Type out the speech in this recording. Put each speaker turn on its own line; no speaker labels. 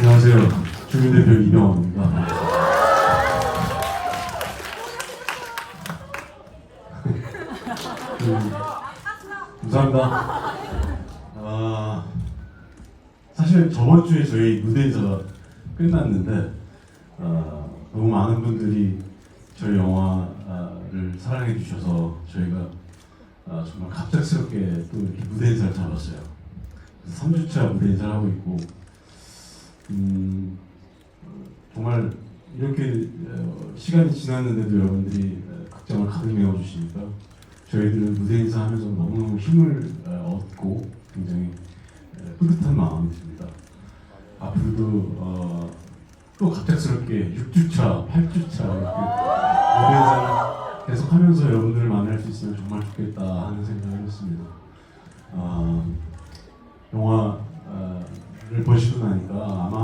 안녕하세요. 주민대표 이병헌입니다. 감사합니다. 사실 저번 주에 저희 무대 인사가 끝났는데 너무 많은 분들이 저희 영화를 사랑해 주셔서 저희가 정말 갑작스럽게 또 이렇게 무대 인사를 잡았어요. 3주차 무대 인사를 하고 있고 정말 이렇게 시간이 지났는데도 여러분들이 극장을 가득 메워주시니까 저희들은 무대 인사하면서 너무너무 힘을 얻고 굉장히 뿌듯한 마음이 듭니다. 앞으로도 또 갑작스럽게 6주차, 8주차 이렇게 무대 인사를 계속하면서 여러분들을 만날 수 있으면 정말 좋겠다 하는 생각을 했습니다. 영화를 보시고 나니까 아마